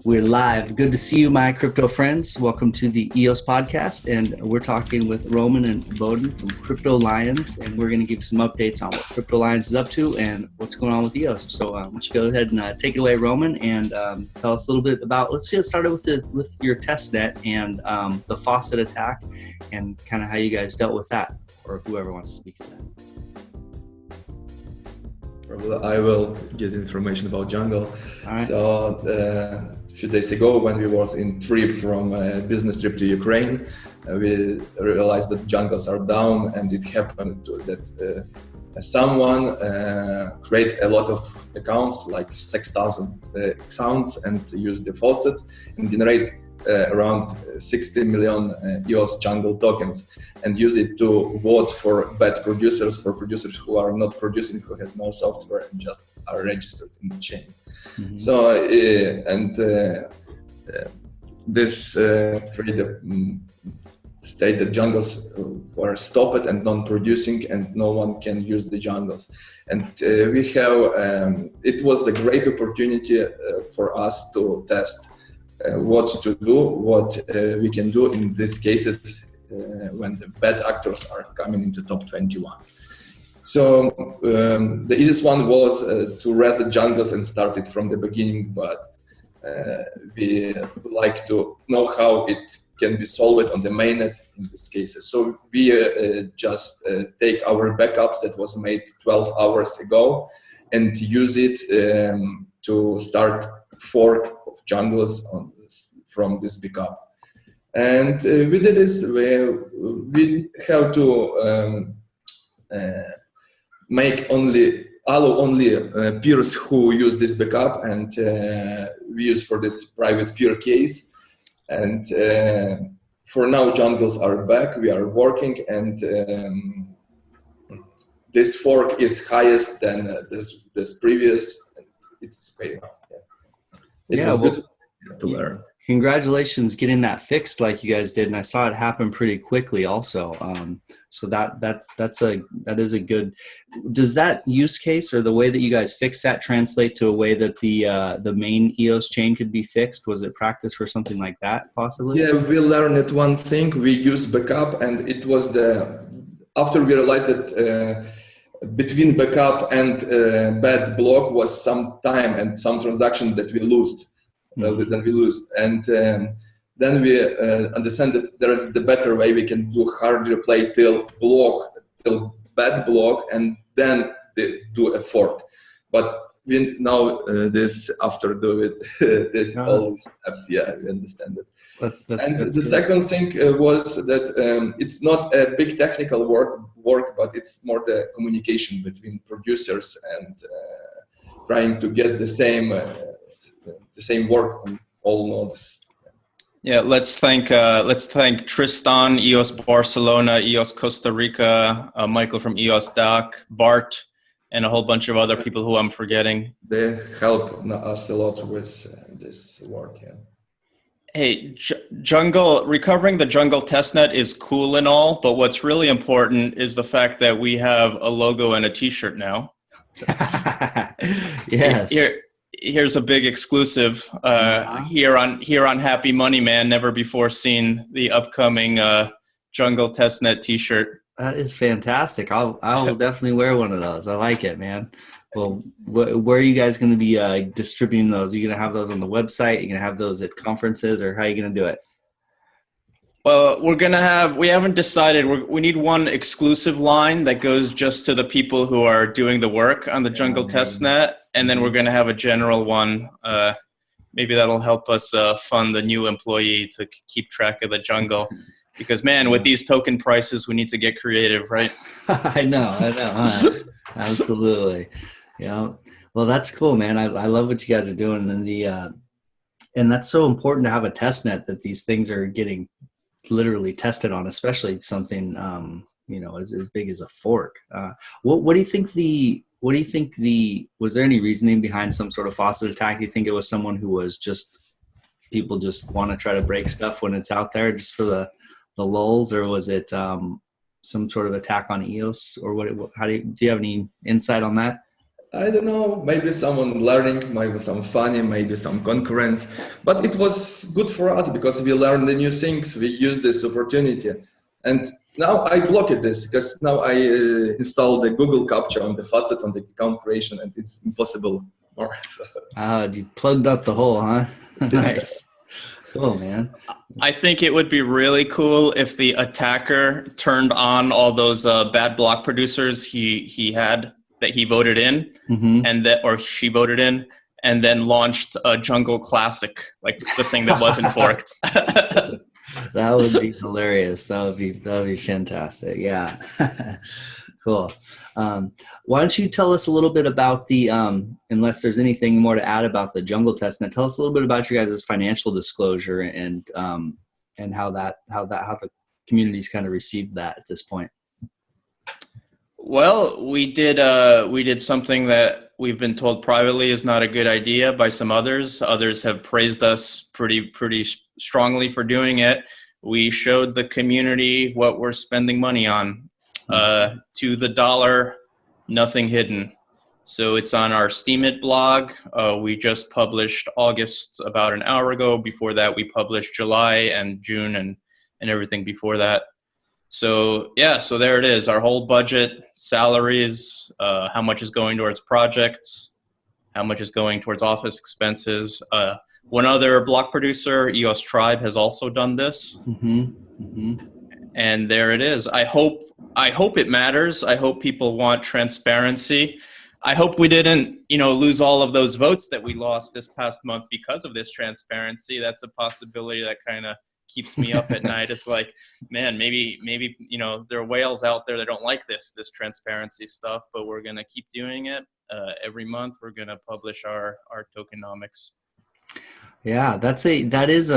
We're live. Good to see you, my crypto friends. Welcome to the EOS Podcast, and we're talking with Roman and Bohdon from Crypto Lions, and we're going to give some updates on what Crypto Lions is up to and what's going on with EOS. So why don't you go ahead and take it away, Roman, and tell us a little bit about, let's get started with your testnet and the faucet attack and kind of how you guys dealt with that, or whoever wants to speak to that. I will get information about Jungle. Right. So a few days ago, when we was in trip from a business trip to Ukraine, we realized that Jungles are down, and it happened that someone create a lot of accounts, like 6,000 accounts, and use the faucet and generate around 60 million EOS Jungle tokens, and use it to vote for bad producers, for producers who are not producing, who has no software and just are registered in the chain. Mm-hmm. So this trader state that jungles were stopped and non-producing, and no one can use the jungles. And we have it was the great opportunity for us to test what to do, what we can do in these cases when the bad actors are coming into top 21. So the easiest one was to raise the jungles and start it from the beginning, but we would like to know how it can be solved on the mainnet in these cases. So we just take our backups that was made 12 hours ago and use it to start fork of jungles from this backup. And we did this where we have to allow only peers who use this backup, and we use for the private peer case. And for now, jungles are back. We are working, and this fork is highest than this previous. It's great now. Yeah. It was good to learn. Congratulations getting that fixed like you guys did, and I saw it happen pretty quickly also. So that is a good. Does that use case or the way that you guys fixed that translate to a way that the main EOS chain could be fixed? Was it practice for something like that possibly? Yeah, we learned one thing. We used backup, and it was after we realized that between backup and bad block was some time and some transaction that we lost. Then we lose, and then we understand that there is the better way. We can do hard replay till bad block, and then do a fork. But we now this after do it all these steps. Yeah, we understand it. That's the good. Second thing was that it's not a big technical work, but it's more the communication between producers and trying to get the same work on all nodes. Yeah, let's thank Tristan, EOS Barcelona, EOS Costa Rica, Michael from EOS Doc, Bart, and a whole bunch of other people who I'm forgetting. They help us a lot with this work. Yeah. Hey, recovering the Jungle Testnet is cool and all, but what's really important is the fact that we have a logo and a T-shirt now. Yes. Here's a big exclusive here on Happy Money Man. Never before seen the upcoming Jungle Testnet T-shirt. That is fantastic. I'll definitely wear one of those. I like it, man. Well, where are you guys going to be distributing those? Are you going to have those on the website? Are you going to have those at conferences, or how are you going to do it? Well, we haven't decided. We need one exclusive line that goes just to the people who are doing the work on the Jungle Testnet. And then we're going to have a general one. Maybe that'll help us fund the new employee to keep track of the jungle. Because, man, with these token prices, we need to get creative, right? I know. Absolutely. Yeah. Well, that's cool, man. I love what you guys are doing. And that's so important to have a test net that these things are getting literally tested on, especially something, as big as a fork. What do you think was there any reasoning behind some sort of faucet attack? Do you think it was someone who was people just want to try to break stuff when it's out there just for the lulz, or was it some sort of attack on EOS, or what? Do you have any insight on that? I don't know, maybe someone learning, maybe some funny, maybe some concurrence, but it was good for us because we learned the new things. We used this opportunity, and now I blocked this because now I installed the Google Capture on the faucet on the account creation, and it's impossible more. So. You plugged up the hole, huh? Nice. Cool, man. I think it would be really cool if the attacker turned on all those bad block producers he had that he voted in, and that, or she voted in, and then launched a Jungle Classic, like the thing that wasn't forked. That would be hilarious. That would be fantastic. Yeah. Cool. Why don't you tell us a little bit about the, unless there's anything more to add about the Jungle Testnet, tell us a little bit about your guys' financial disclosure and how the community's kind of received that at this point. Well, we did something that we've been told privately is not a good idea by some others. Others have praised us pretty strongly for doing it. We showed the community what we're spending money on, to the dollar, nothing hidden. So it's on our Steemit blog. We just published August about an hour ago. Before that, we published July and June and everything before that. So yeah, so there it is. Our whole budget, salaries, how much is going towards projects, how much is going towards office expenses. One other block producer, EOS Tribe, has also done this. And there it is. I hope it matters. I hope people want transparency. I hope we didn't, lose all of those votes that we lost this past month because of this transparency. That's a possibility that kind of keeps me up at night. It's like, man, maybe there are whales out there that don't like this transparency stuff, but we're gonna keep doing it. Every month we're gonna publish our tokenomics. Yeah, that is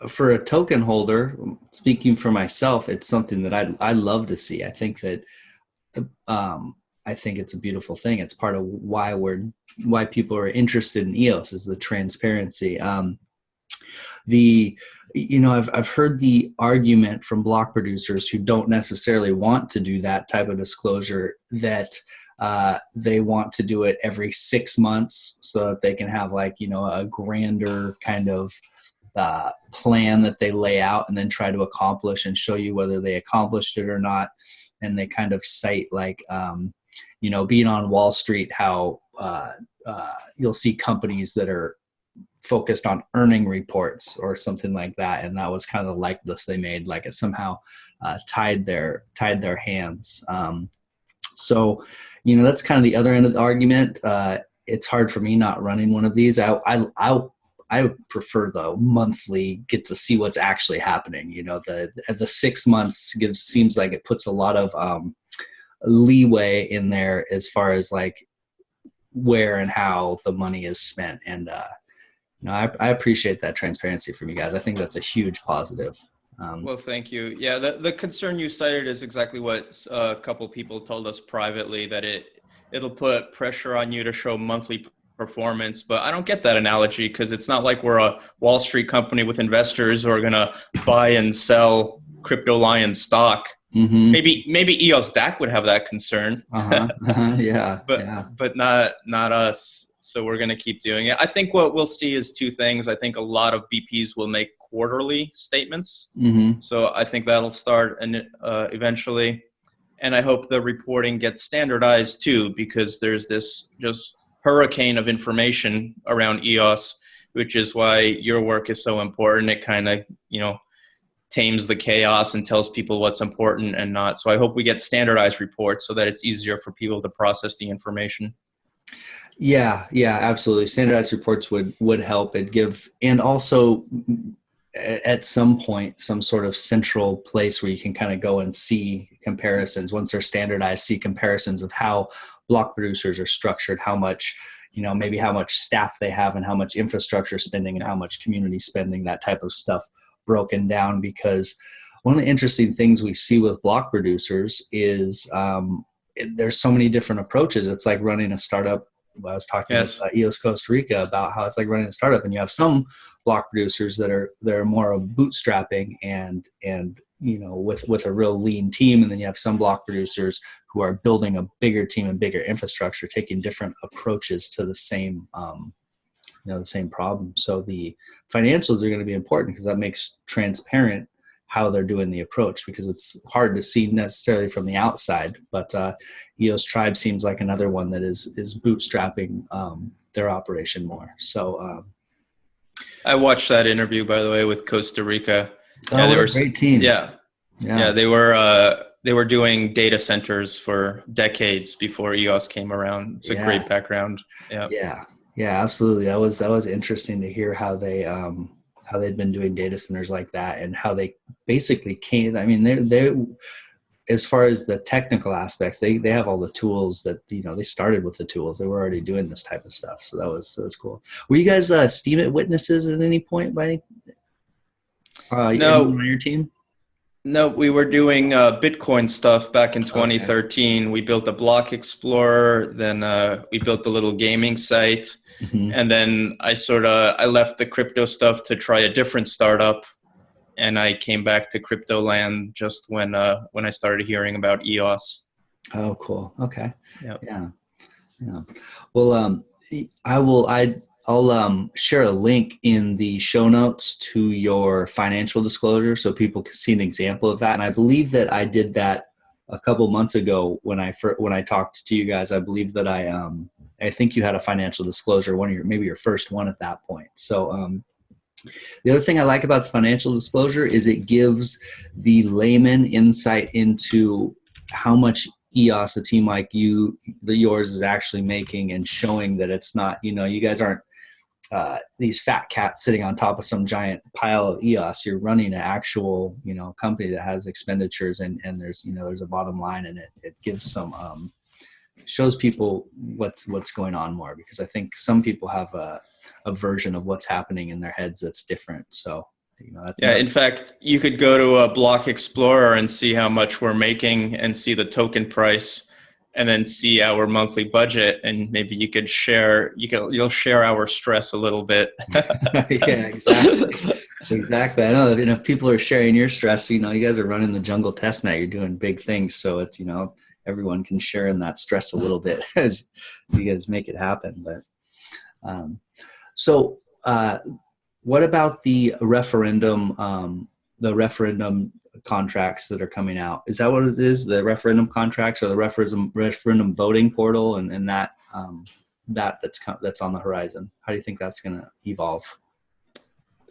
for a token holder, speaking for myself, it's something that I love to see. I think that I think it's a beautiful thing. It's part of why people are interested in EOS is the transparency. I've heard the argument from block producers who don't necessarily want to do that type of disclosure that they want to do it every 6 months so that they can have a grander kind of plan that they lay out and then try to accomplish and show you whether they accomplished it or not. And they kind of cite being on Wall Street, how you'll see companies that are focused on earning reports or something like that, and that was kind of the likeness they made, like it somehow tied their hands. So that's kind of the other end of the argument. It's hard for me not running one of these. I prefer the monthly, get to see what's actually happening. The 6 months seems like it puts a lot of leeway in there as far as where and how the money is spent. And I appreciate that transparency from you guys. I think that's a huge positive. Well, thank you. Yeah, the concern you cited is exactly what a couple people told us privately, that it'll put pressure on you to show monthly performance. But I don't get that analogy, because it's not like we're a Wall Street company with investors who are going to buy and sell Crypto Lion stock. Maybe EOS DAC would have that concern. Yeah. But not us. So we're going to keep doing it. I think what we'll see is two things. I think a lot of BPs will make quarterly statements. So I think that'll start eventually. And I hope the reporting gets standardized too, because there's this just hurricane of information around EOS, which is why your work is so important. It kind of, tames the chaos and tells people what's important and not. So I hope we get standardized reports so that it's easier for people to process the information. Yeah, absolutely. Standardized reports would help. It'd give, and also at some point, some sort of central place where you can kind of go and see comparisons. Once they're standardized, see comparisons of how block producers are structured, how much, maybe how much staff they have and how much infrastructure spending and how much community spending, that type of stuff broken down. Because one of the interesting things we see with block producers is there's so many different approaches. It's like running a startup. I was talking with EOS Costa Rica about how it's like running a startup, and you have some block producers that are more of bootstrapping and with a real lean team, and then you have some block producers who are building a bigger team and bigger infrastructure, taking different approaches to the same the same problem. So the financials are going to be important because that makes transparent how they're doing the approach, because it's hard to see necessarily from the outside. But EOS Tribe seems like another one that is bootstrapping their operation more. So I watched that interview, by the way, with Costa Rica. Yeah, they were a great team. Yeah, they were doing data centers for decades before EOS came around. It's a great background. Yeah, absolutely. That was interesting to hear how they'd been doing data centers like that, and how they basically came. I mean, they as far as the technical aspects, they have all the tools that they started with the tools. They were already doing this type of stuff, so that was cool. Were you guys Steemit witnesses at any point by no on your team? No, we were doing Bitcoin stuff back in 2013. Okay. We built a block explorer, then we built a little gaming site, and then I left the crypto stuff to try a different startup, and I came back to crypto land just when I started hearing about EOS. Oh, cool. Okay. Yep. Yeah. Well, I'll share a link in the show notes to your financial disclosure so people can see an example of that. And I believe that I did that a couple months ago when I talked to you guys. I believe that I think you had a financial disclosure, maybe your first one at that point. So the other thing I like about the financial disclosure is it gives the layman insight into how much EOS, a team like yours, is actually making, and showing that it's not, you guys aren't these fat cats sitting on top of some giant pile of EOS. You're running an actual, company that has expenditures, and there's a bottom line, and it gives some, shows people what's going on more, because I think some people have a version of what's happening in their heads that's different. So, that's in fact, you could go to a block explorer and see how much we're making, and see the token price, and then see our monthly budget, and maybe you could you'll share our stress a little bit. Yeah, exactly. I know that if people are sharing your stress, you guys are running the Jungle Testnet, you're doing big things. So it's, everyone can share in that stress a little bit as you guys make it happen. But, what about the referendum contracts that are coming out? Is that what it is? The referendum contracts, or the referendum voting portal, and that's on the horizon? How do you think that's going to evolve?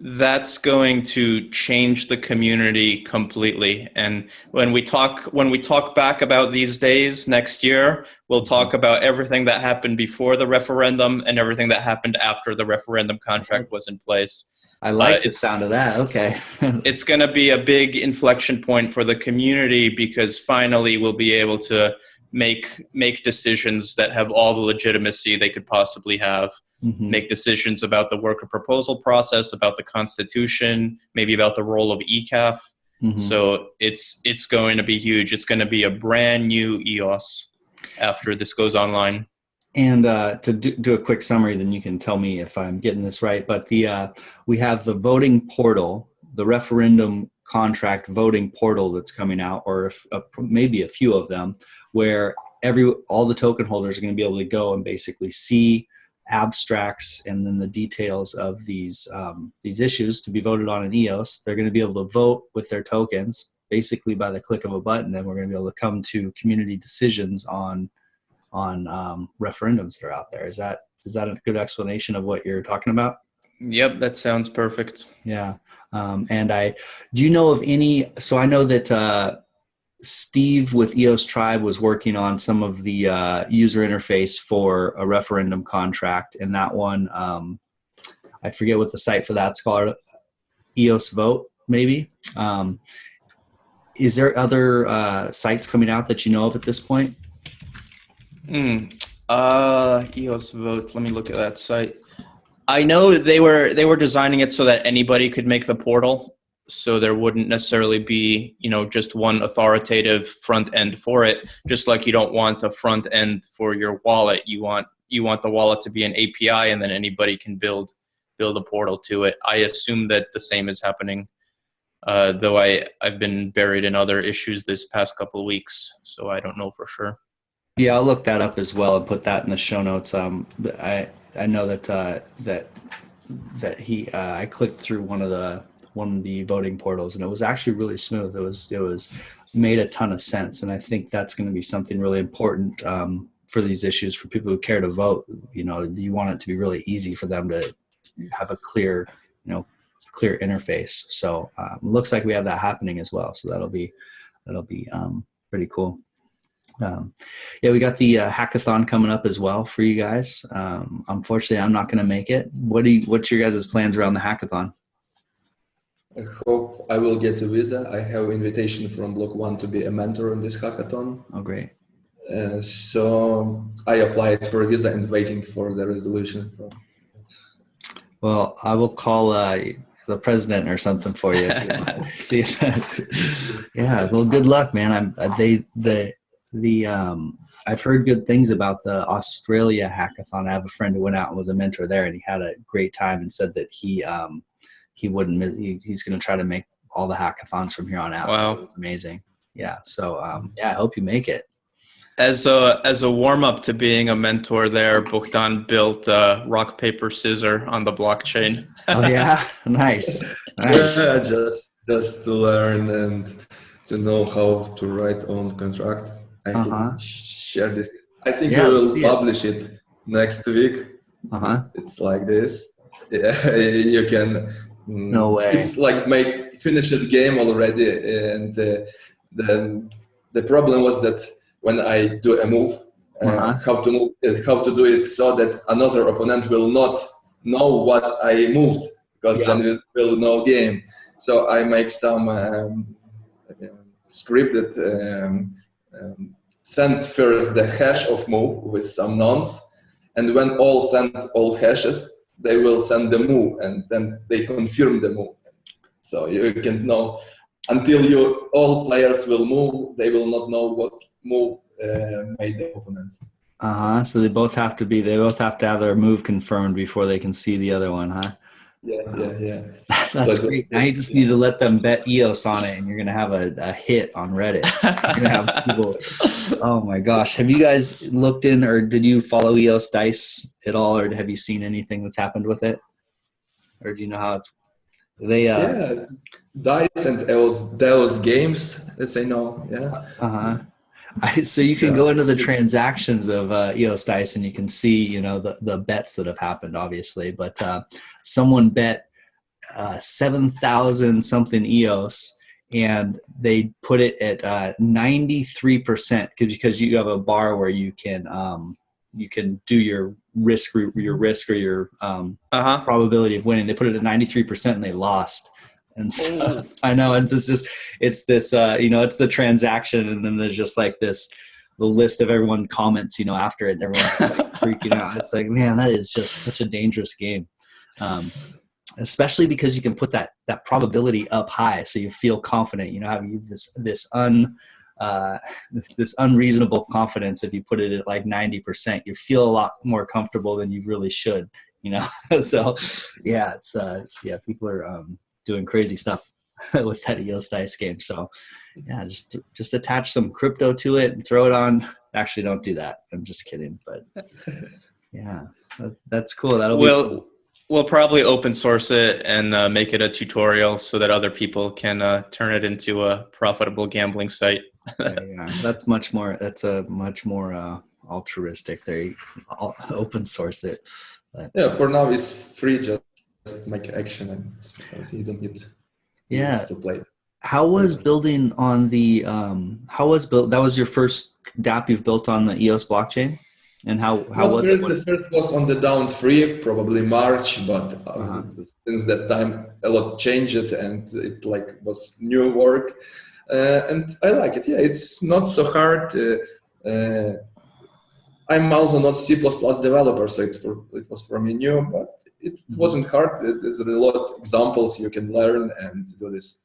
That's going to change the community completely. And when we talk back about these days next year, we'll talk about everything that happened before the referendum and everything that happened after the referendum contract was in place. I like the sound of that. Okay. It's going to be a big inflection point for the community, because finally we'll be able to make decisions that have all the legitimacy they could possibly have. Make decisions about the worker proposal process, about the Constitution, maybe about the role of ECAF. So it's going to be huge. It's going to be a brand new EOS after this goes online. And to do a quick summary, then you can tell me if I'm getting this right. But we have the voting portal, the referendum contract voting portal that's coming out, or maybe a few of them, where all the token holders are going to be able to go and basically see abstracts and then the details of these issues to be voted on in EOS. They're going to be able to vote with their tokens basically by the click of a button, and we're going to be able to come to community decisions on referendums that are out there. Is that a good explanation of what you're talking about? Yep, that sounds perfect. Yeah. And do you know of any? So I know that Steve with EOS Tribe was working on some of the user interface for a referendum contract, and that one, I forget what the site for that's called, EOS Vote, maybe. Is there other sites coming out that you know of at this point? EOS Vote. Let me look at that site. I know they were designing it so that anybody could make the portal, so there wouldn't necessarily be, just one authoritative front end for it. Just like you don't want a front end for your wallet, you want the wallet to be an API, and then anybody can build a portal to it. I assume that the same is happening though I've been buried in other issues this past couple of weeks, so I don't know for sure. Yeah, I'll look that up as well and put that in the show notes. I know that he I clicked through one of the voting portals, and it was actually really smooth. It was made a ton of sense, and I think that's going to be something really important for these issues for people who care to vote. You know, you want it to be really easy for them to have a clear interface. So looks like we have that happening as well. So that'll be pretty cool. Yeah, we got the hackathon coming up as well for you guys. Unfortunately, I'm not going to make it. What's your guys' plans around the hackathon? I hope I will get a visa. I have invitation from Block 1 to be a mentor in this hackathon. Oh, great. So I applied for a visa and waiting for the resolution. Well, I will call the president or something for you. If you want. See if that's, yeah. Well, good luck, man. I've heard good things about the Australia hackathon. I have a friend who went out and was a mentor there, and he had a great time and said that he's going to try to make all the hackathons from here on out. Wow. So it was amazing. Yeah. So I hope you make it. As a warm up to being a mentor there, Bohdon built rock paper scissors on the blockchain. Oh yeah, nice. Yeah, just to learn and to know how to write on contract. I can share this. I think I will publish it next week. It's like this. Yeah, you can. No way. It's like finish the game already, and then the problem was that when I do a move, how to do it so that another opponent will not know what I moved, because then we will know game. So I make some script that send first the hash of move with some nonce, and when all send all hashes, they will send the move, and then they confirm the move. So you can know until all players will move, they will not know what move made the opponents. So they both have to have their move confirmed before they can see the other one, huh? Yeah. That's great. Now you just need to let them bet EOS on it, and you're gonna have a hit on Reddit. You're gonna have people. Oh my gosh! Have you guys looked in, or did you follow EOS Dice at all, or have you seen anything that's happened with it, or do you know how it's? Dice and EOS games, as I know. So you can go into the transactions of EOS Dice, and you can see, the bets that have happened, obviously. But someone bet 7,000 something EOS, and they put it at 93% because you have a bar where you can do your risk or your probability of winning. They put it at 93%, and they lost. And so I know, and it's this, it's the transaction, and then there's just like the list of everyone comments, after it, and everyone's like freaking out. It's like, man, that is just such a dangerous game, especially because you can put that probability up high, so you feel confident. Having this unreasonable confidence. If you put it at like 90%, you feel a lot more comfortable than you really should. So yeah, people are doing crazy stuff with that EOS Dice game. So yeah, just attach some crypto to it and throw it on. Actually, don't do that. I'm just kidding. But yeah, that's cool. We'll probably open source it and make it a tutorial so that other people can turn it into a profitable gambling site. That's a much more altruistic. They open source it. But, yeah, for now it's free. Just make action, and you don't need to play. How was building on the that was your first dApp you've built on the EOS blockchain? And how was it? The first was on the down 3, probably March, but since that time a lot changed, and it was new work, and I like it. Yeah, it's not so hard. I'm also not C++ developer, so it was for me new, but it wasn't hard. There's a lot of examples you can learn and do this.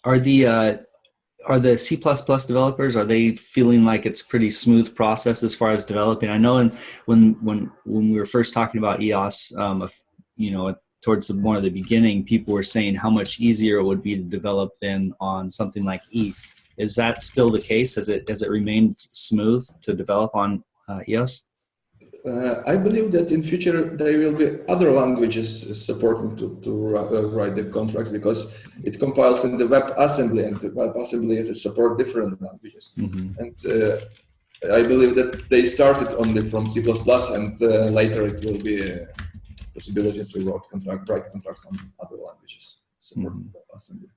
Are the C++ developers, are they feeling like it's a pretty smooth process as far as developing? I know when we were first talking about EOS, towards the more of the beginning, people were saying how much easier it would be to develop than on something like ETH. Is that still the case? Has it remained smooth to develop on EOS? I believe that in future there will be other languages supporting to write the contracts, because it compiles in the WebAssembly, and the WebAssembly is support different languages. And I believe that they started only from C++, and later it will be a possibility to write contracts on other languages supporting WebAssembly.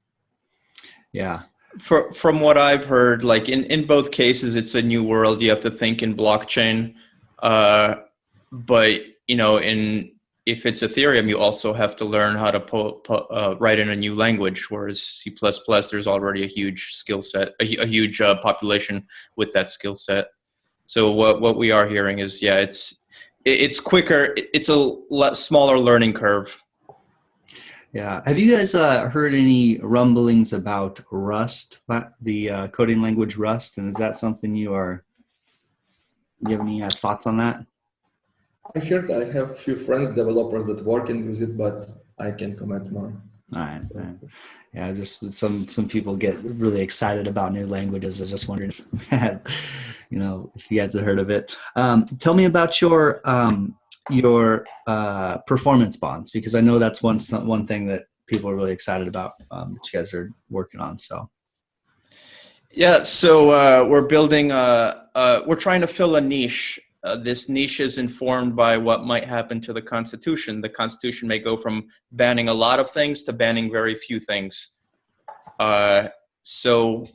Yeah. From what I've heard, like in both cases, it's a new world. You have to think in blockchain. But if it's Ethereum, you also have to learn how to write in a new language. Whereas C++, there's already a huge skill set, a huge population with that skill set. So what we are hearing is, it's quicker. It's a smaller learning curve. Yeah. Have you guys heard any rumblings about Rust, the coding language Rust? And is that something you have any thoughts on that? I heard I have a few friends, developers that working with it, but I can't comment more. All right. Yeah, just some people get really excited about new languages. I was just wondering if you guys had heard of it. Tell me about your performance bonds, because I know that's one thing that people are really excited about that you guys are working on. So. Yeah, so we're building we're trying to fill a niche. This niche is informed by what might happen to the Constitution. The Constitution may go from banning a lot of things to banning very few things. So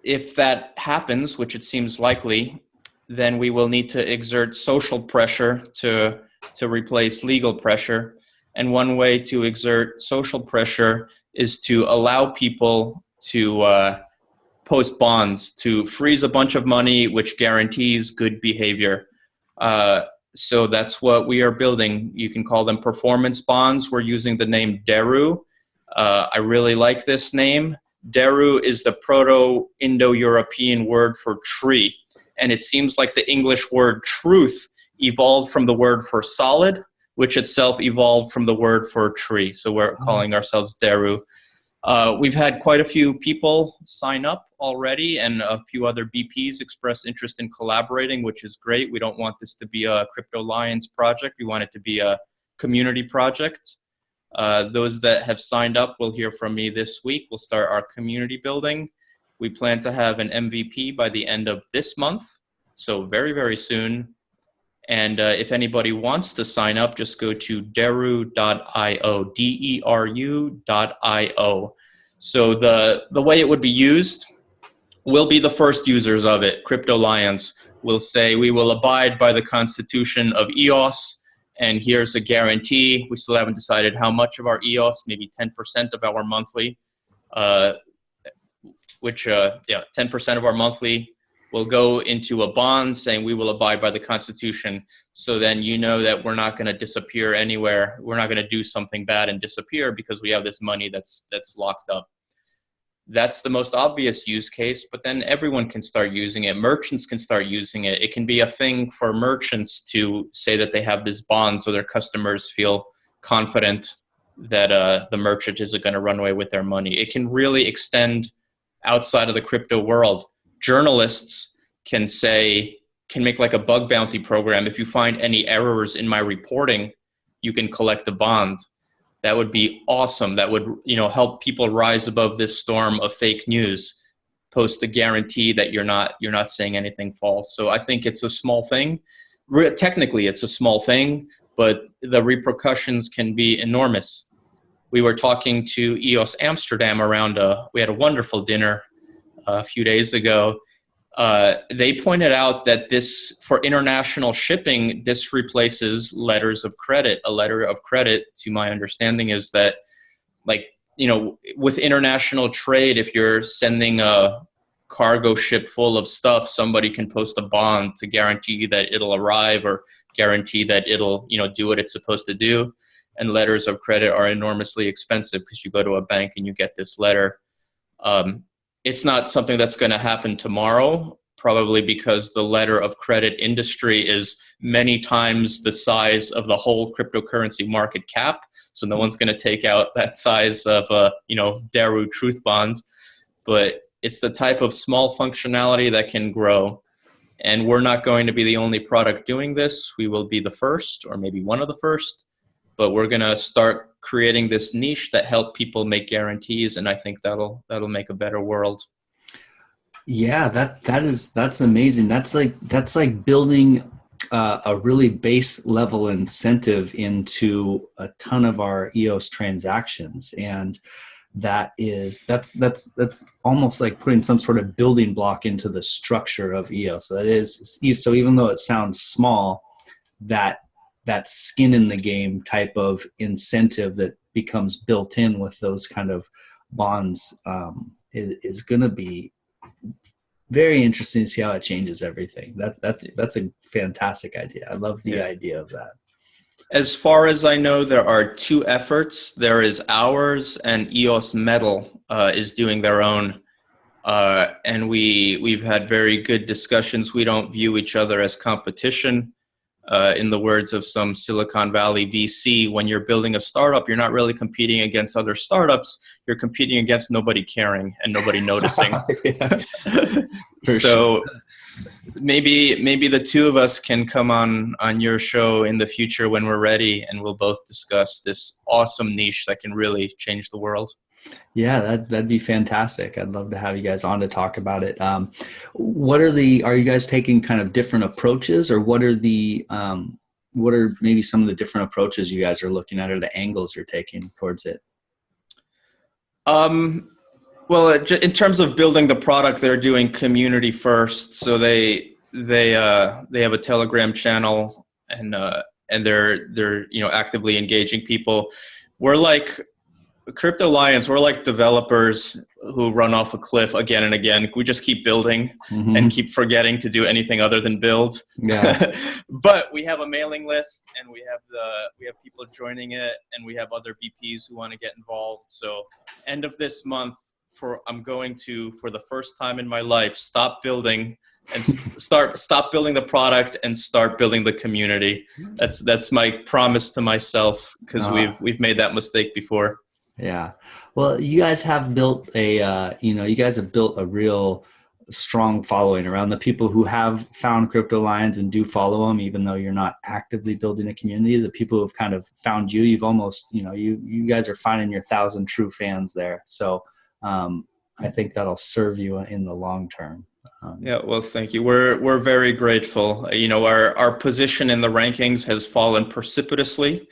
if that happens, which it seems likely, then we will need to exert social pressure to replace legal pressure. And one way to exert social pressure is to allow people to post bonds, to freeze a bunch of money, which guarantees good behavior. So that's what we are building. You can call them performance bonds. We're using the name Deru. I really like this name. Deru is the Proto-Indo-European word for tree. And it seems like the English word truth evolved from the word for solid, which itself evolved from the word for tree. So we're calling ourselves Deru. We've had quite a few people sign up already, and a few other BPs express interest in collaborating, which is great. We don't want this to be a Crypto Lions project. We want it to be a community project. Those that have signed up will hear from me this week. We'll start our community building. We plan to have an MVP by the end of this month, so very, very soon. And if anybody wants to sign up, just go to deru.io, deru.io. So the way it would be used, we'll be the first users of it. Crypto Lions will say, we will abide by the Constitution of EOS, and here's a guarantee. We still haven't decided how much of our EOS, maybe 10% of our monthly, 10% of our monthly will go into a bond saying we will abide by the Constitution. So then you know that we're not going to disappear anywhere. We're not going to do something bad and disappear because we have this money that's locked up. That's the most obvious use case, but then everyone can start using it. Merchants can start using it. It can be a thing for merchants to say that they have this bond so their customers feel confident that the merchant isn't going to run away with their money. It can really extend outside of the crypto world. Journalists can make like a bug bounty program. If you find any errors in my reporting, you can collect a bond. That would be awesome. That would, help people rise above this storm of fake news. Post a guarantee that you're not saying anything false. So I think it's a small thing. Technically, it's a small thing, but the repercussions can be enormous. We were talking to EOS Amsterdam we had a wonderful dinner a few days ago. They pointed out that for international shipping, this replaces letters of credit. A letter of credit, to my understanding, is that, with international trade, if you're sending a cargo ship full of stuff, somebody can post a bond to guarantee that it'll arrive or guarantee that it'll, do what it's supposed to do. And letters of credit are enormously expensive because you go to a bank and you get this letter. It's not something that's going to happen tomorrow, probably because the letter of credit industry is many times the size of the whole cryptocurrency market cap. So no one's going to take out that size of a, Deru truth bond, but it's the type of small functionality that can grow. And we're not going to be the only product doing this. We will be the first, or maybe one of the first, but we're going to start creating this niche that help people make guarantees. And I think that'll make a better world. Yeah, that's amazing. That's like building a really base level incentive into a ton of our EOS transactions, and that's almost like putting some sort of building block into the structure of EOS. So even though it sounds small, that skin in the game type of incentive that becomes built in with those kind of bonds is going to be very interesting to see how it changes everything. That's a fantastic idea. I love the idea of that. As far as I know, there are two efforts. There is ours, and EOS Metal is doing their own. And we've had very good discussions. We don't view each other as competition. In the words of some Silicon Valley VC, when you're building a startup, you're not really competing against other startups. You're competing against nobody caring and nobody noticing. So maybe the two of us can come on your show in the future when we're ready, and we'll both discuss this awesome niche that can really change the world. Yeah, that'd be fantastic. I'd love to have you guys on to talk about it. Are you guys taking kind of different approaches, or what are maybe some of the different approaches you guys are looking at, or the angles you're taking towards it? Well, in terms of building the product, they're doing community first. So they have a Telegram channel, and they're actively engaging people. We're like Crypto Lions. We're like developers who run off a cliff again and again. We just keep building and keep forgetting to do anything other than build. Yeah. But we have a mailing list, and we have people joining it, and we have other VPs who want to get involved. So end of this month, I'm going to, for the first time in my life, stop building and stop building the product and start building the community. That's my promise to myself, because we've made that mistake before. Yeah. Well, you guys have built a real strong following around the people who have found Crypto Lions and do follow them, even though you're not actively building a community. The people who have kind of found you, you've almost, you guys are finding your 1,000 true fans there. So I think that'll serve you in the long term. Yeah, well, thank you. We're very grateful. Our position in the rankings has fallen precipitously,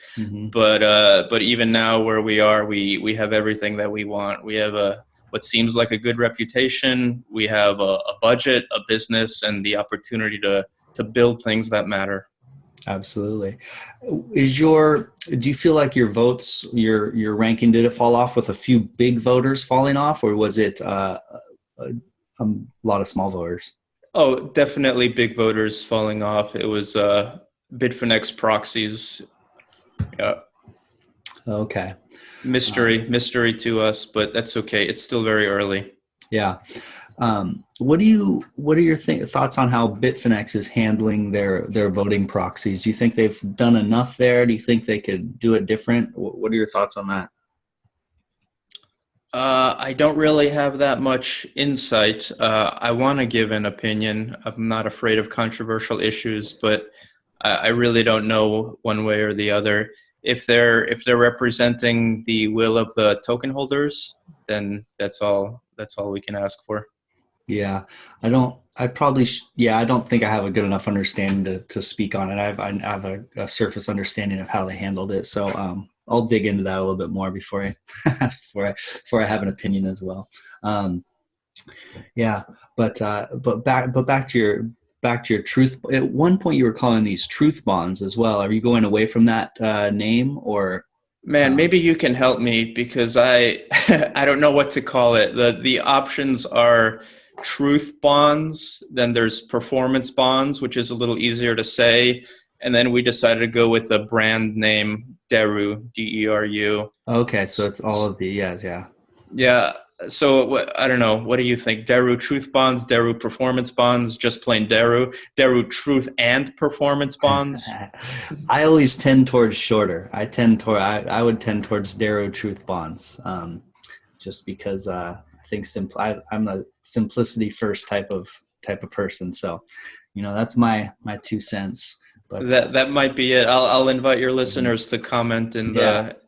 but even now where we are, we have everything that we want. We have what seems like a good reputation. We have a budget, a business, and the opportunity to build things that matter. Absolutely. Do you feel like your votes, your ranking, did it fall off with a few big voters falling off, or was it a lot of small voters? Oh, definitely big voters falling off. It was Bitfinex proxies. Yeah. Okay. Mystery to us, but that's okay. It's still very early. Yeah. What are your thoughts on how Bitfinex is handling their voting proxies? Do you think they've done enough there? Do you think they could do it different? What are your thoughts on that? I don't really have that much insight. I want to give an opinion. I'm not afraid of controversial issues, but I really don't know one way or the other. If they're representing the will of the token holders, then that's all we can ask for. Yeah, I don't think I have a good enough understanding to speak on it. I have a surface understanding of how they handled it. So I'll dig into that a little bit more before I have an opinion as well. But back to your truth. At one point, you were calling these truth bonds as well. Are you going away from that name, or? Man, maybe you can help me, because I don't know what to call it. The options are truth bonds, then there's performance bonds, which is a little easier to say, and then we decided to go with the brand name Deru, Deru. Okay, so it's all of the yeah. I don't know. What do you think? Deru truth bonds, Deru performance bonds, just plain Deru, Deru truth and performance bonds. I always tend towards shorter. I would tend towards Deru truth bonds, just because I think I'm a simplicity first type of person. So, that's my 2 cents. But that might be it. I'll invite your listeners to comment in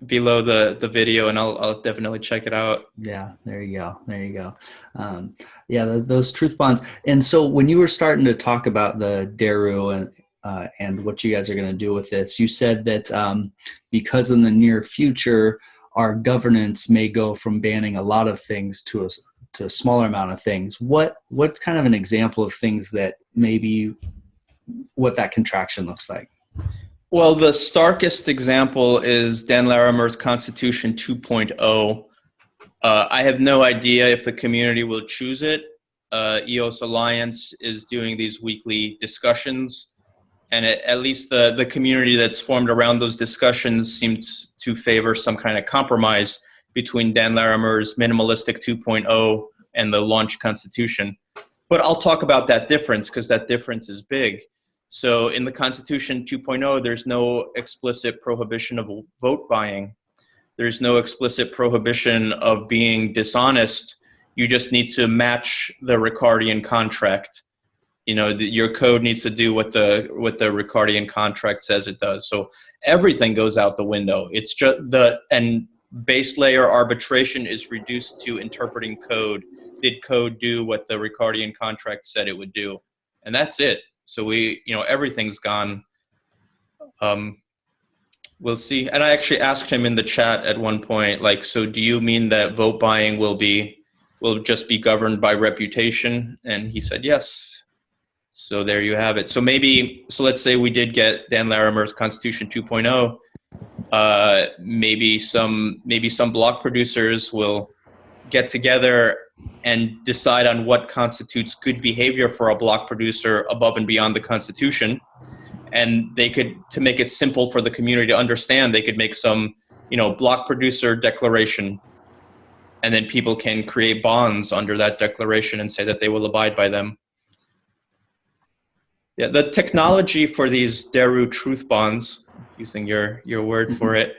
below the video, and I'll definitely check it out. Yeah, there you go. Those truth bonds. And so when you were starting to talk about the Deru and what you guys are going to do with this, you said that because in the near future our governance may go from banning a lot of things to a smaller amount of things. What kind of an example of things that maybe what that contraction looks like? Well, the starkest example is Dan Larimer's Constitution 2.0. I have no idea if the community will choose it. EOS Alliance is doing these weekly discussions, and at least the community that's formed around those discussions seems to favor some kind of compromise between Dan Larimer's minimalistic 2.0 and the launch Constitution. But I'll talk about that difference because that difference is big. So in the Constitution 2.0, there's no explicit prohibition of vote buying. There's no explicit prohibition of being dishonest. You just need to match the Ricardian contract. Your code needs to do what the Ricardian contract says it does. So everything goes out the window. It's just and base layer arbitration is reduced to interpreting code. Did code do what the Ricardian contract said it would do? And that's it. So everything's gone. We'll see. And I actually asked him in the chat at one point, so do you mean that vote buying will just be governed by reputation? And he said, yes. So there you have it. So let's say we did get Dan Larimer's Constitution 2.0. Maybe some block producers will get together and decide on what constitutes good behavior for a block producer above and beyond the Constitution. And they could, to make it simple for the community to understand, they could make some, block producer declaration. And then people can create bonds under that declaration and say that they will abide by them. Yeah, the technology for these Deru truth bonds, using your word for it,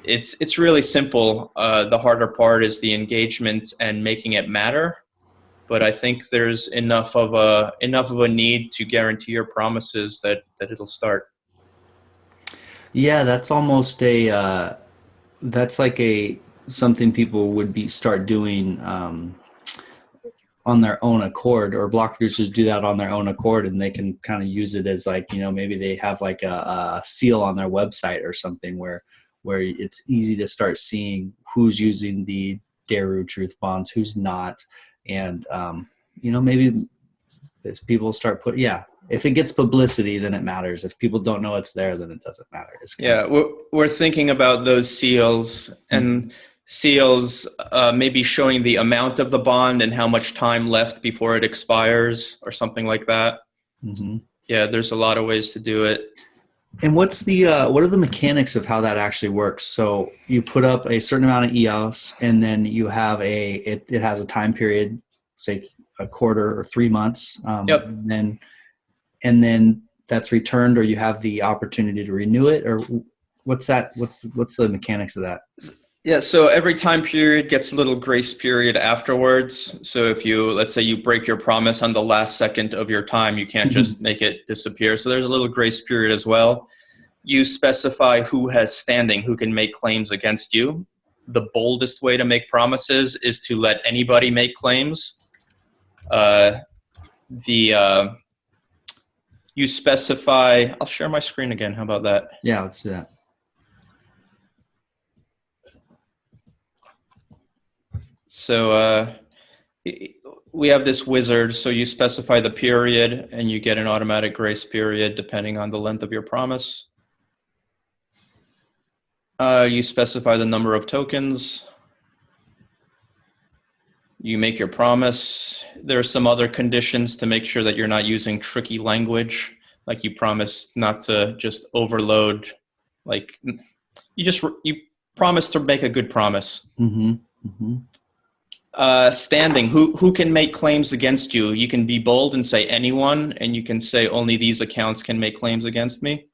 it's really simple. The harder part is the engagement and making it matter. But I think there's enough of a need to guarantee your promises that it'll start. Yeah, that's almost something people would start doing on their own accord, or block producers do that on their own accord, and they can kind of use it as maybe they have a seal on their website or something where it's easy to start seeing who's using the Deru truth bonds, who's not. And, maybe as people start if it gets publicity, then it matters. If people don't know it's there, then it doesn't matter. We're thinking about those seals, and seals maybe showing the amount of the bond and how much time left before it expires or something like that. Mm-hmm. Yeah, there's a lot of ways to do it. And what are the mechanics of how that actually works? So you put up a certain amount of EOS, and then you have it has a time period, say a quarter or 3 months. Yep. And then that's returned, or you have the opportunity to renew it, or what's that? What's the mechanics of that? Yeah, so every time period gets a little grace period afterwards. So if let's say you break your promise on the last second of your time, you can't just make it disappear. So there's a little grace period as well. You specify who has standing, who can make claims against you. The boldest way to make promises is to let anybody make claims. You specify, I'll share my screen again. How about that? Yeah, let's do that. So we have this wizard, so you specify the period and you get an automatic grace period depending on the length of your promise. You specify the number of tokens. You make your promise. There are some other conditions to make sure that you're not using tricky language, like you promise not to just overload, you promise to make a good promise. Mm-hmm. Mm-hmm. Standing. Who can make claims against you? You can be bold and say anyone, and you can say only these accounts can make claims against me,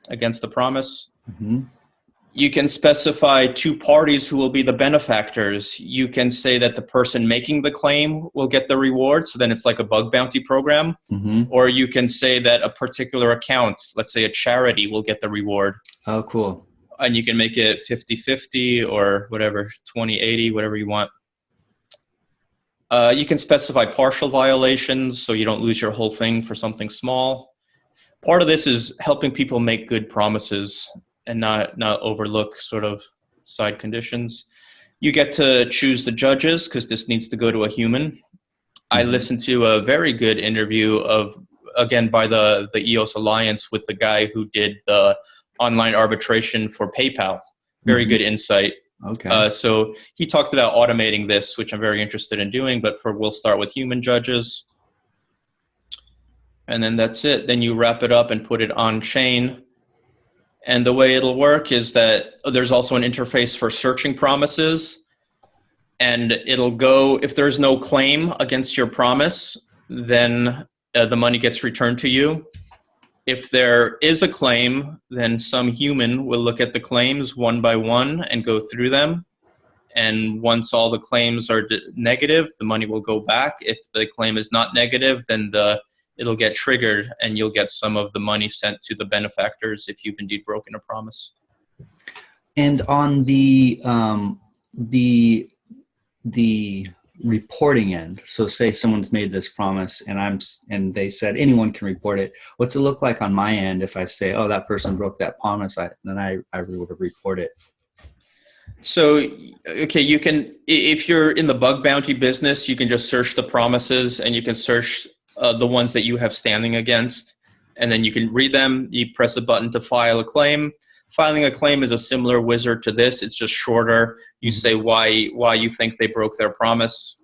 against the promise. Mm-hmm. You can specify two parties who will be the benefactors. You can say that the person making the claim will get the reward, so then it's like a bug bounty program. Mm-hmm. Or you can say that a particular account, let's say a charity, will get the reward. Oh, cool. And you can make it 50-50 or whatever, 20-80, whatever you want. You can specify partial violations so you don't lose your whole thing for something small. Part of this is helping people make good promises and not overlook sort of side conditions. You get to choose the judges because this needs to go to a human. Mm-hmm. I listened to a very good interview again by the EOS Alliance with the guy who did the online arbitration for PayPal. Very good insight. Okay. So he talked about automating this, which I'm very interested in doing, but we'll start with human judges. And then that's it. Then you wrap it up and put it on chain. And the way it'll work is that there's also an interface for searching promises. And it'll go, if there's no claim against your promise, then the money gets returned to you. If there is a claim, then some human will look at the claims one by one and go through them. And once all the claims are negative, the money will go back. If the claim is not negative, then it'll get triggered and you'll get some of the money sent to the benefactors if you've indeed broken a promise. And on the reporting end, so say someone's made this promise and they said anyone can report it. What's it look like on my end if I say, oh, that person broke that promise, then I would report it? So, okay, you can, if you're in the bug bounty business, you can just search the promises and you can search the ones that you have standing against, and then you can read them. You press a button to file a claim. Filing a claim is a similar wizard to this. It's just shorter. You say why you think they broke their promise,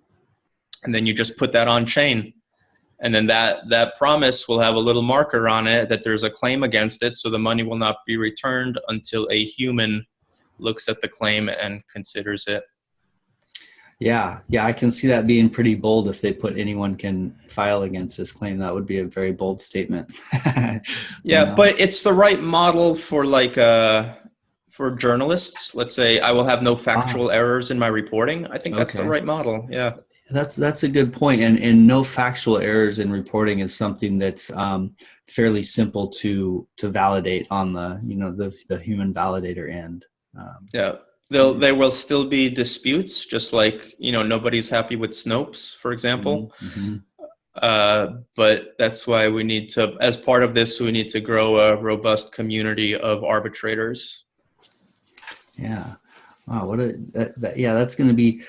and then you just put that on chain. And then that promise will have a little marker on it that there's a claim against it, so the money will not be returned until a human looks at the claim and considers it. Yeah, I can see that being pretty bold if they put anyone can file against this claim. That would be a very bold statement. Yeah, but it's the right model for for journalists. Let's say I will have no factual errors in my reporting. I think that's the right model. Yeah. That's a good point. And no factual errors in reporting is something that's fairly simple to validate on the human validator end. Yeah. There will still be disputes, just like, nobody's happy with Snopes, for example. Mm-hmm. But that's why we need to, as part of this, we need to grow a robust community of arbitrators. Yeah. Wow. That's going to be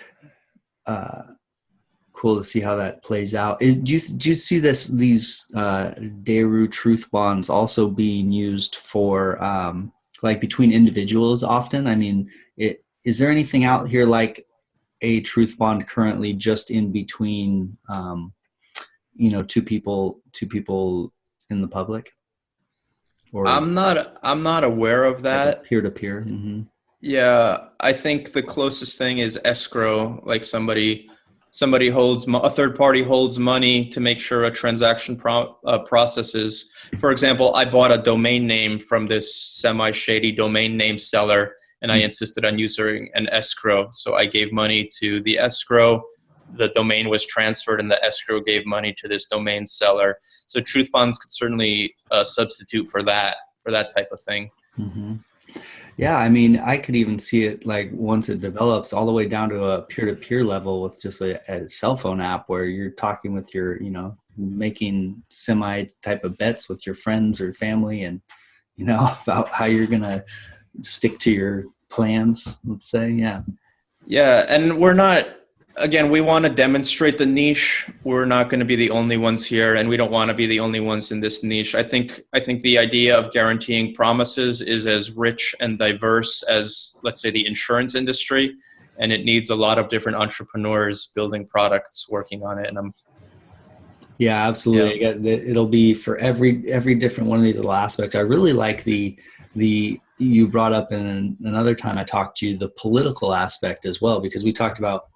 cool to see how that plays out. Do you see these Deru truth bonds also being used for like between individuals often? I mean, is there anything out here like a truth bond currently just in between, two people in the public? Or I'm not aware of that. Like peer to peer. Mm-hmm. Yeah, I think the closest thing is escrow. Like somebody holds a third party holds money to make sure a transaction processes. For example, I bought a domain name from this semi-shady domain name seller, and I insisted on using an escrow. So I gave money to the escrow. The domain was transferred, and the escrow gave money to this domain seller. So truth bonds could certainly substitute for that type of thing. Mm-hmm. Yeah, I mean, I could even see it like once it develops all the way down to a peer-to-peer level with just a cell phone app where you're talking with your, making semi type of bets with your friends or family and, about how you're going to stick to your plans, let's say. Yeah. Yeah. And we want to demonstrate the niche. We're not going to be the only ones here, and we don't want to be the only ones in this niche. I think the idea of guaranteeing promises is as rich and diverse as, let's say, the insurance industry, and it needs a lot of different entrepreneurs building products, working on it. And yeah, absolutely. Yeah. It'll be for every different one of these little aspects. I really like the you brought up in another time I talked to you, the political aspect as well, because we talked about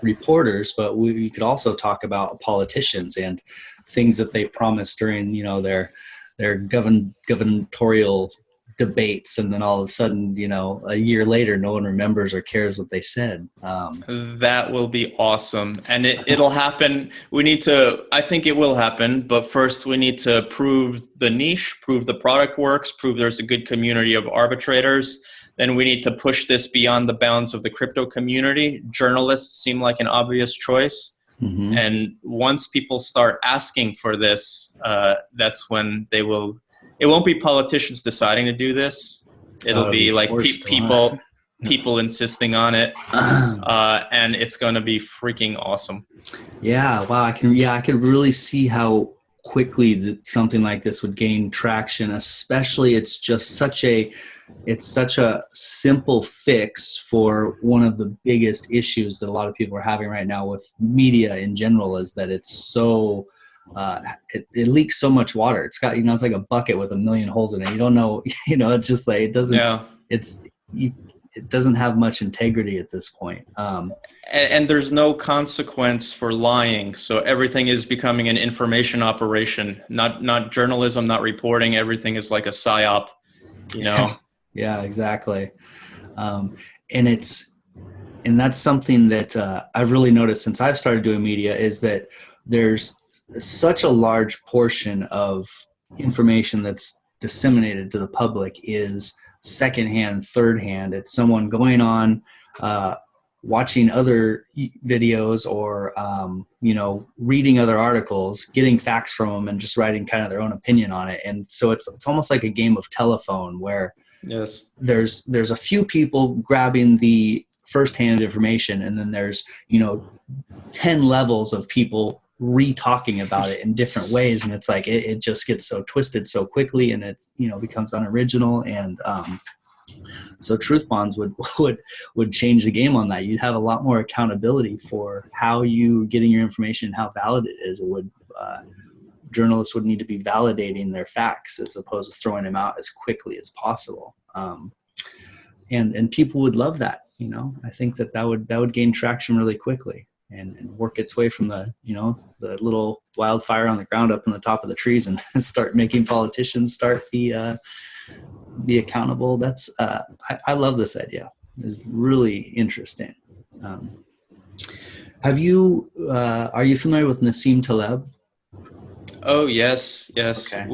reporters, but we could also talk about politicians and things that they promised during, you know, their gubernatorial debates, and then all of a sudden, you know, a year later, no one remembers or cares what they said. That will be awesome. And it'll happen. I think it will happen, but first we need to prove the niche, prove the product works, prove there's a good community of arbitrators. Then we need to push this beyond the bounds of the crypto community. Journalists seem like an obvious choice. Mm-hmm. And once people start asking for this, that's when it won't be politicians deciding to do this. It'll be like people insisting on it. And it's going to be freaking awesome. Yeah. Wow. I can really see how quickly something like this would gain traction, especially it's such a simple fix for one of the biggest issues that a lot of people are having right now with media in general, is that it's so it leaks so much water. It's got, you know, it's like a bucket with a million holes in it. You don't know, you know, it's just like, it doesn't, it doesn't have much integrity at this point. And there's no consequence for lying. So everything is becoming an information operation, not journalism, not reporting. Everything is like a psyop, you know? Yeah, exactly. And that's something that I've really noticed since I've started doing media, is that there's such a large portion of information that's disseminated to the public is secondhand, thirdhand. It's someone going on, watching other videos, or, you know, reading other articles, getting facts from them, and just writing kind of their own opinion on it. And so it's almost like a game of telephone, where there's a few people grabbing the firsthand information, and then there's, you know, 10 levels of people re-talking about it in different ways, and it's like it just gets so twisted so quickly, and it's, you know, becomes unoriginal. And so truth bonds would change the game on that. You'd have a lot more accountability for how you getting your information, how valid it is. It would journalists would need to be validating their facts as opposed to throwing them out as quickly as possible. And people would love that. You know, I think that would gain traction really quickly, and work its way from the, you know, the little wildfire on the ground up in the top of the trees, and start making politicians be accountable. That's I love this idea. It's really interesting. Are you familiar with Nassim Taleb? Oh yes. Okay.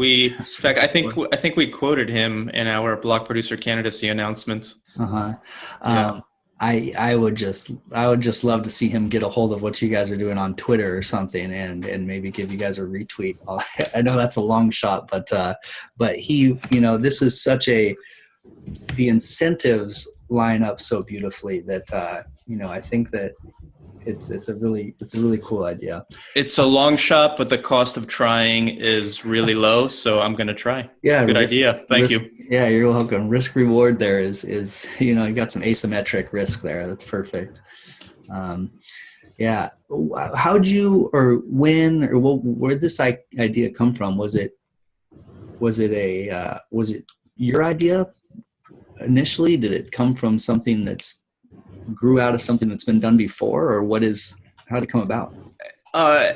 I think we quoted him in our block producer candidacy announcement. Yeah. I would just love to see him get a hold of what you guys are doing on Twitter or something, and maybe give you guys a retweet. I know that's a long shot, but he, you know, this is the incentives line up so beautifully that, you know, I think that it's a really cool idea. It's a long shot, but the cost of trying is really low, so I'm going to try. Yeah. Good idea. Thank you. Yeah, you're welcome. Risk reward there is, you know, you got some asymmetric risk there. That's perfect. Yeah. How'd you, or when, or where'd this idea come from? Was it your idea initially? Did it come from something that's grew out of something that's been done before, or how did it come about?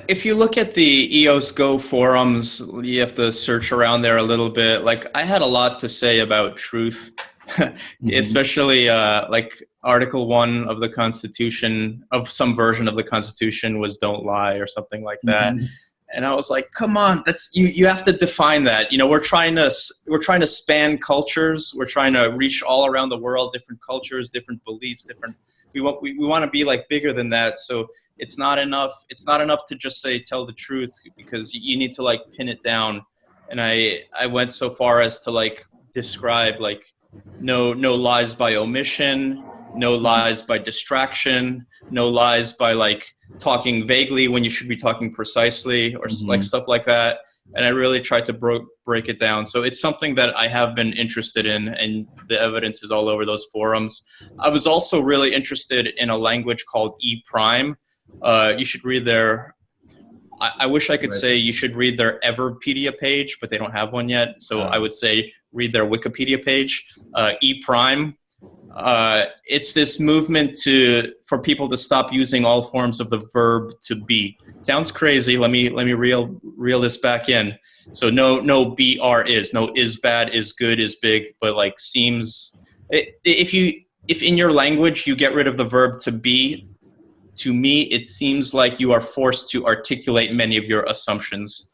If you look at the EOS Go forums, you have to search around there a little bit. Like, I had a lot to say about truth, especially like Article 1 of the Constitution, of some version of the Constitution, was "don't lie" or something like that. Mm-hmm. And I was like, come on, that's you have to define that. You know, we're trying to span cultures. We're trying to reach all around the world, different cultures, different beliefs, we want to be like bigger than that. So it's not enough to just say tell the truth, because you need to like pin it down. And I went so far as to like describe like no lies by omission, no lies by distraction, no lies by like talking vaguely when you should be talking precisely, or like stuff like that. And I really tried to break it down. So it's something that I have been interested in, and the evidence is all over those forums. I was also really interested in a language called E'. You should read I wish I could Right. say you should read their Everpedia page, but they don't have one yet. So I would say read their Wikipedia page. E Prime. It's this movement for people to stop using all forms of the verb to be. Sounds crazy. Let me reel this back in. So no BR is, no is bad, is good, is big, but like seems, if in your language you get rid of the verb to be, to me it seems like you are forced to articulate many of your assumptions.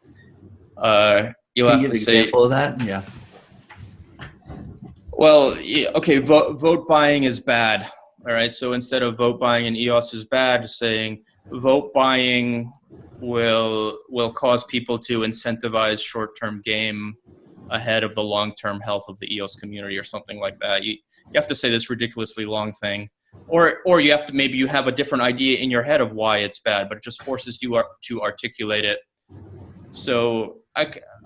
You'll Can you have give to an say, example of that? Yeah. well, okay, vote buying is bad. All right, so instead of vote buying in EOS is bad, saying vote buying will cause people to incentivize short-term game ahead of the long-term health of the EOS community or something like that. You have to say this ridiculously long thing, or you have to, maybe you have a different idea in your head of why it's bad, but it just forces you to articulate it. So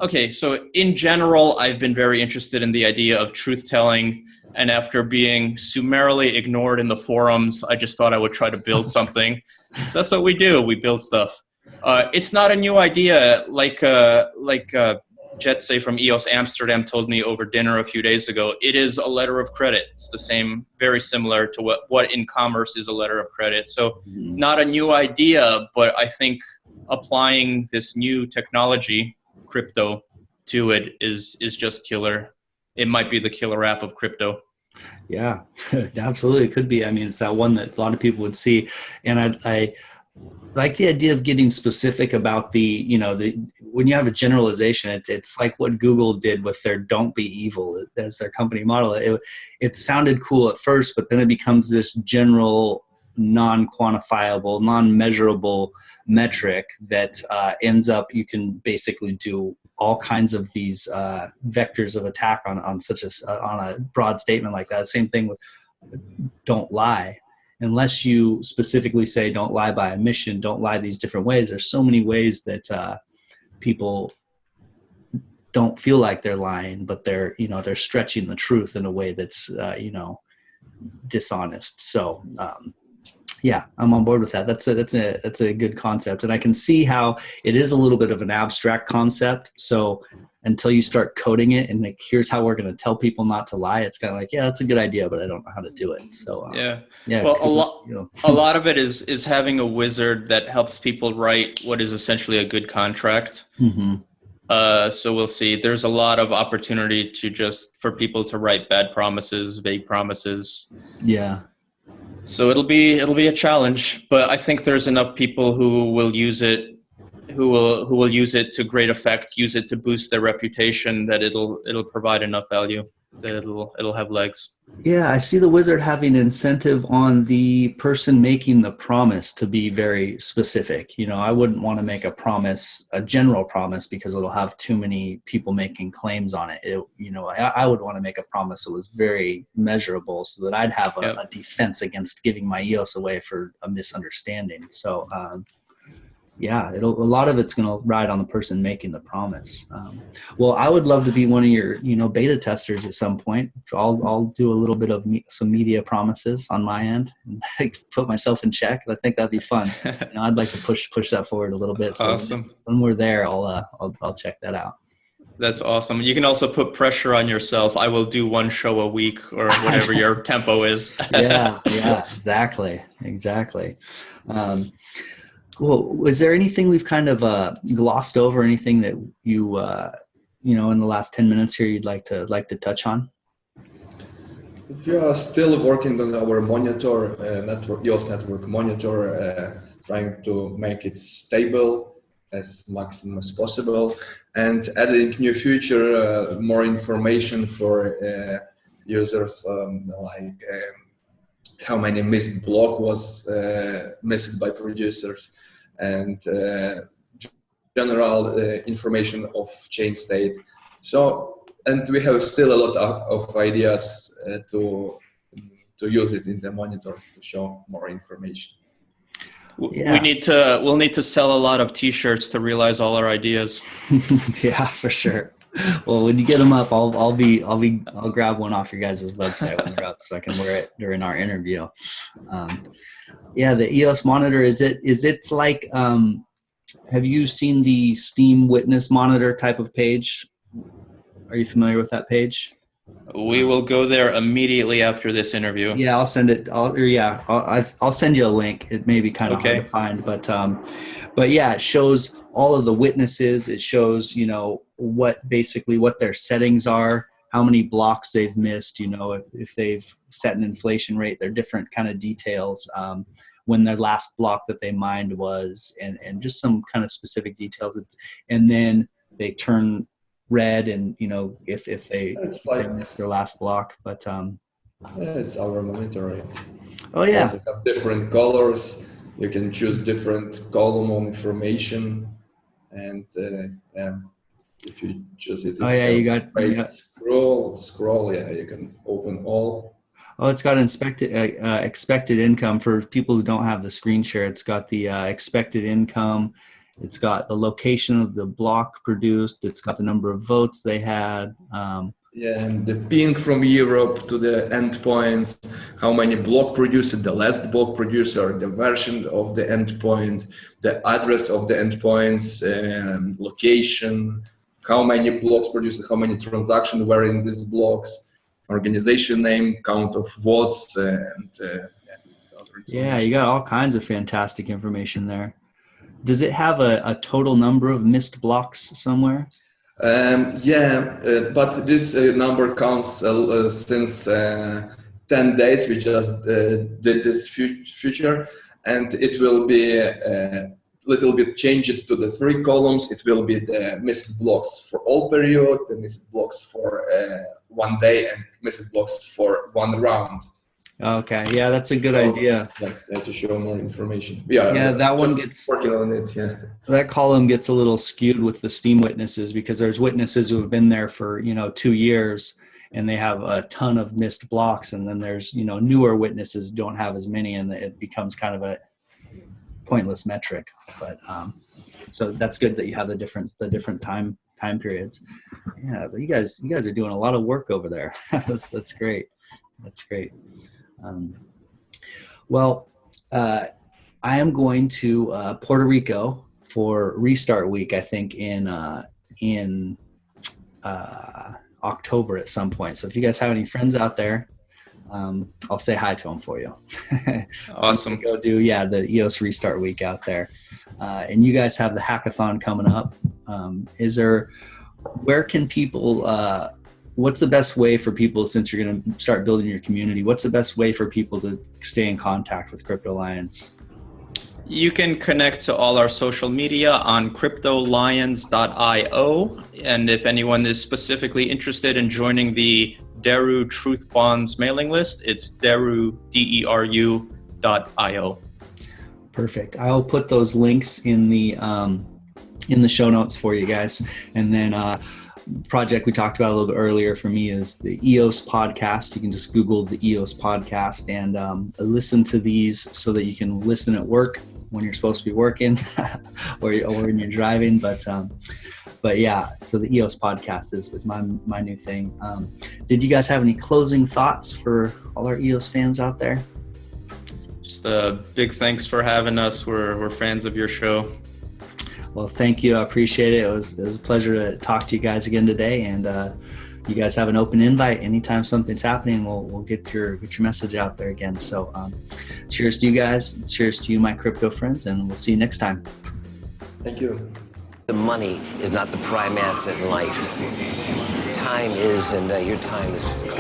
okay, so in general, I've been very interested in the idea of truth-telling, and after being summarily ignored in the forums, I just thought I would try to build something. So that's what we do. We build stuff. It's not a new idea, like Jetse from EOS Amsterdam told me over dinner a few days ago. It is a letter of credit. It's the same, very similar to what in commerce is a letter of credit. So not a new idea, but I think applying this new technology, crypto, to it is just killer. It might be the killer app of crypto. Yeah, absolutely. It could be. I mean, it's that one that a lot of people would see. And I like the idea of getting specific about when you have a generalization, it's like what Google did with their "Don't Be Evil" as their company model. It sounded cool at first, but then it becomes this general, non-quantifiable, non-measurable metric that ends up, you can basically do all kinds of these vectors of attack on a broad statement like that. Same thing with "don't lie." Unless you specifically say "don't lie by omission," don't lie these different ways. There's so many ways that people don't feel like they're lying, but they're stretching the truth in a way that's dishonest. So yeah, I'm on board with that. That's a good concept, and I can see how it is a little bit of an abstract concept. So until you start coding it and like, here's how we're going to tell people not to lie, it's kind of like, yeah, that's a good idea, but I don't know how to do it. So yeah. Well, a lot of it is having a wizard that helps people write what is essentially a good contract. Mm-hmm. So we'll see. There's a lot of opportunity for people to write bad promises, vague promises. Yeah. So it'll be a challenge, but I think there's enough people who will use it, who will use it to great effect, use it to boost their reputation, that it'll provide enough value that it'll have legs. Yeah, I see the wizard having incentive on the person making the promise to be very specific. I wouldn't want to make a general promise, because it'll have too many people making claims on it. I would want to make a promise that was very measurable, so that I'd have a defense against giving my EOS away for a misunderstanding. So yeah, a lot of it's going to ride on the person making the promise. Well, I would love to be one of your, beta testers at some point. I'll do a little bit of some media promises on my end and put myself in check. I think that'd be fun. I'd like to push that forward a little bit. So awesome. When we're there, I'll check that out. That's awesome. You can also put pressure on yourself. I will do one show a week, or whatever your tempo is. Yeah, exactly. Well, is there anything we've kind of glossed over? Anything that you in the last 10 minutes here you'd like to touch on? We are still working on our monitor, EOS network monitor, trying to make it stable as maximum as possible, and adding new feature, more information for users, like how many missed block was missed by producers, and general information of chain state. So, and we have still a lot of ideas to use it in the monitor to show more information. Yeah. We'll need to sell a lot of T-shirts to realize all our ideas. Yeah, for sure. Well, when you get them up, I'll grab one off your guys' website when they're up, so I can wear it during our interview. Yeah, the EOS Monitor, is it like have you seen the Steam Witness Monitor type of page? Are you familiar with that page? We will go there immediately after this interview. Yeah, I'll send it. I'll send you a link. It may be kind of hard to find, but yeah, it shows all of the witnesses. It shows, what their settings are, how many blocks they've missed, if they've set an inflation rate, their different kind of details, when their last block that they mined was, and just some kind of specific details. And then they turn red, and if they miss their last block. But it's our monitoring. Oh yeah, it have different colors. You can choose different column of information, and if you choose it, you got scroll. Yeah, you can open all. Oh, it's got expected income for people who don't have the screen share. It's got the expected income. It's got the location of the block produced. It's got the number of votes they had. And the ping from Europe to the endpoints, how many block producer, the last block producer, the version of the endpoint, the address of the endpoints, location, how many blocks produced, how many transactions were in these blocks, organization name, count of votes, and you got all kinds of fantastic information there. Does it have a total number of missed blocks somewhere? But this number counts since 10 days. We just did this feature, and it will be a little bit changed to the 3 columns. It will be the missed blocks for all period, the missed blocks for 1 day, and missed blocks for 1 round. Okay, yeah, that's a good idea. To show more information. That one gets working on it. Yeah, that column gets a little skewed with the Steam witnesses, because there's witnesses who have been there for 2 years and they have a ton of missed blocks, and then there's newer witnesses don't have as many, and it becomes kind of a pointless metric. But so that's good that you have the different time periods. Yeah, you guys are doing a lot of work over there. That's great. I am going to Puerto Rico for Restart Week, I think in October at some point. So if you guys have any friends out there, I'll say hi to them for you. Awesome. Go do the EOS Restart Week out there, and you guys have the hackathon coming up. Where can people? What's the best way for people, since you're going to start building your community, what's the best way for people to stay in contact with Crypto Alliance? You can connect to all our social media on cryptolions.io. And if anyone is specifically interested in joining the Deru Truth Bonds mailing list, it's Deru, DERU.io. Perfect. I'll put those links in the show notes for you guys. And then project we talked about a little bit earlier for me is the EOS Podcast. You can just Google the EOS Podcast and listen to these so that you can listen at work when you're supposed to be working or when you're driving. But yeah, so the EOS Podcast is my new thing. Did you guys have any closing thoughts for all our EOS fans out there? Just a big thanks for having us. We're fans of your show. Well, thank you. I appreciate it. It was a pleasure to talk to you guys again today. And you guys have an open invite. Anytime something's happening, we'll get your message out there again. So cheers to you guys. Cheers to you, my crypto friends. And we'll see you next time. Thank you. The money is not the prime asset in life. Time is, and your time is just